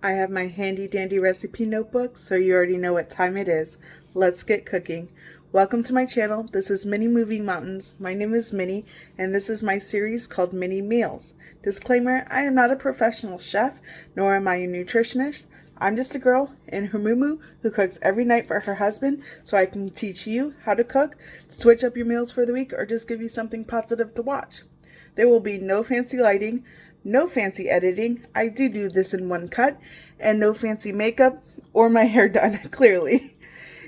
I have my handy dandy recipe notebook, so you already know what time it is. Let's get cooking. Welcome to my channel. This is Minnie Moving Mountains. My name is Minnie, and this is my series called Minnie Meals. Disclaimer, I am not a professional chef, nor am I a nutritionist. I'm just a girl in Humumu who cooks every night for her husband, so I can teach you how to cook, switch up your meals for the week, or just give you something positive to watch. There will be no fancy lighting, no fancy editing. I do this in one cut, and no fancy makeup or my hair done, clearly.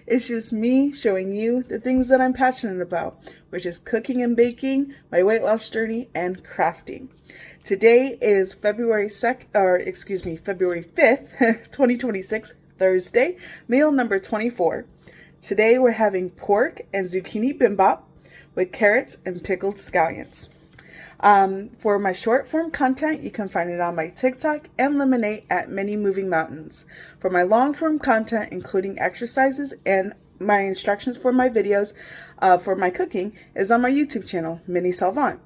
It's just me showing you the things that I'm passionate about, which is cooking and baking, my weight loss journey, and crafting. Today is February 5th, 2026, Thursday, meal number 24. Today we're having pork and zucchini bibimbap with carrots and pickled scallions. For my short form content, you can find it on my TikTok and Lemonade at Minnie Moving Mountains. For my long form content, including exercises and my instructions for my videos for my cooking, is on my YouTube channel, Minnie Salvant.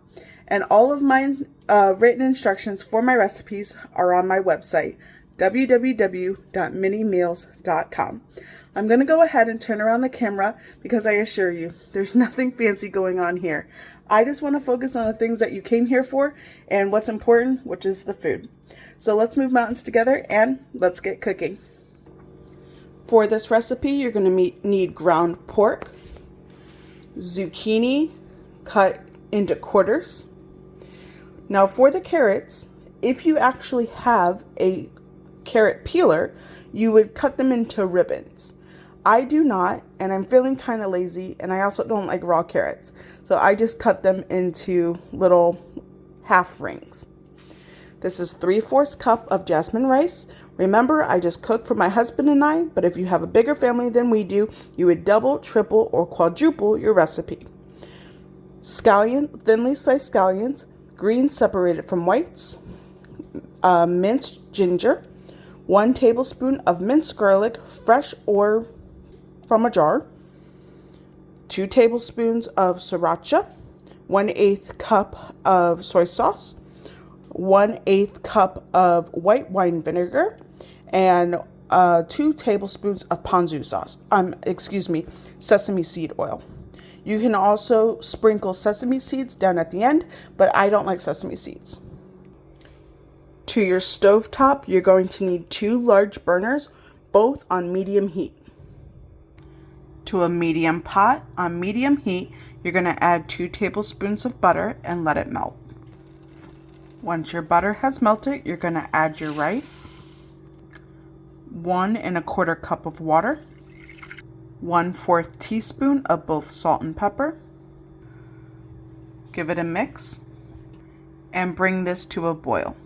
And all of my written instructions for my recipes are on my website, www.minniemeals.com. I'm going to go ahead and turn around the camera because I assure you, there's nothing fancy going on here. I just want to focus on the things that you came here for and what's important, which is the food. So let's move mountains together and let's get cooking. For this recipe, you're going to need ground pork, zucchini cut into quarters. Now for the carrots, if you actually have a carrot peeler, you would cut them into ribbons. I do not, and I'm feeling kind of lazy, and I also don't like raw carrots. So I just cut them into little half rings. This is 3/4 cup of jasmine rice. Remember, I just cooked for my husband and I, but if you have a bigger family than we do, you would double, triple, or quadruple your recipe. Thinly sliced scallions, greens separated from whites, minced ginger, 1 tablespoon of minced garlic, fresh or from a jar, 2 tablespoons of sriracha, 1/8 cup of soy sauce, 1/8 cup of white wine vinegar, and 2 tablespoons of ponzu sauce. Sesame seed oil. You can also sprinkle sesame seeds down at the end, but I don't like sesame seeds. To your stovetop, you're going to need 2 large burners, both on medium heat. To a medium pot on medium heat, you're going to add 2 tablespoons of butter and let it melt. Once your butter has melted, you're going to add your rice, 1 1/4 cup of water, 1/4 teaspoon of both salt and pepper. Give it a mix and bring this to a boil.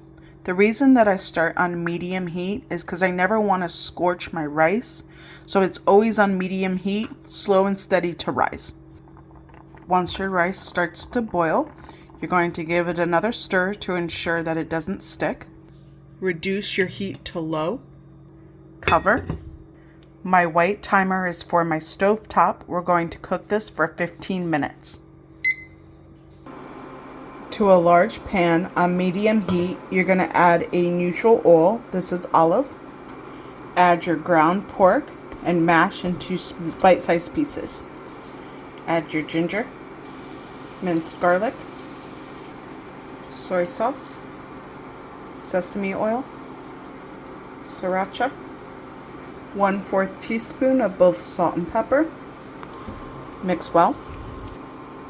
The reason that I start on medium heat is because I never want to scorch my rice, so it's always on medium heat, slow and steady to rise. Once your rice starts to boil, you're going to give it another stir to ensure that it doesn't stick. Reduce your heat to low. Cover. My white timer is for my stove top. We're going to cook this for 15 minutes. To a large pan on medium heat, you're going to add a neutral oil. This is olive. Add your ground pork and mash into bite-sized pieces. Add your ginger, minced garlic, soy sauce, sesame oil, sriracha, 1/4 teaspoon of both salt and pepper. Mix well.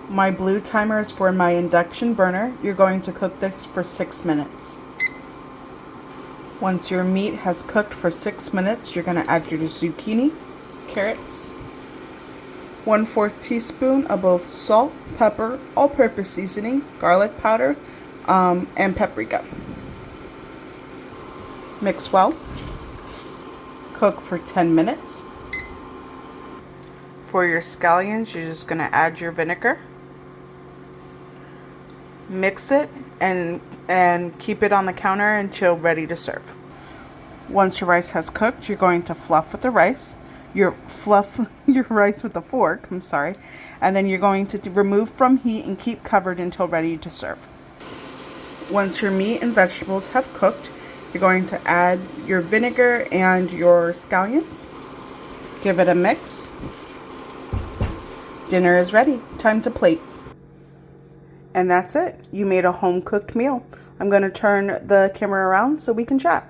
My blue timer is for my induction burner. You're going to cook this for 6 minutes. Once your meat has cooked for 6 minutes, you're going to add your zucchini, carrots, 1/4 teaspoon of both salt, pepper, all-purpose seasoning, garlic powder, and paprika. Mix well. Cook for 10 minutes. For your scallions, you're just going to add your vinegar. Mix it and keep it on the counter until ready to serve. Once your rice has cooked, you're going to fluff your rice with a fork, and then you're going to remove from heat and keep covered until ready to serve. Once your meat and vegetables have cooked, You're going to add your vinegar and your scallions. Give it a mix. Dinner is ready. Time to plate. And that's it. You made a home-cooked meal. I'm going to turn the camera around so we can chat.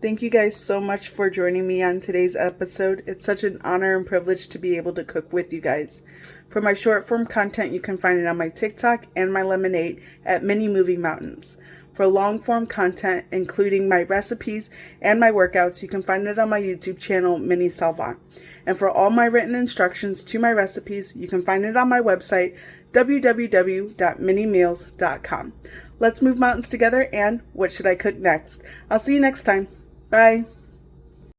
Thank you guys so much for joining me on today's episode. It's such an honor and privilege to be able to cook with you guys. For my short form content, you can find it on my TikTok and my Lemonade at Minnie Moving Mountains. For long form content, including my recipes and my workouts, you can find it on my YouTube channel, Minnie Salvant. And for all my written instructions to my recipes, you can find it on my website, www.minniemeals.com. Let's move mountains together, and what should I cook next? I'll see you next time. Bye.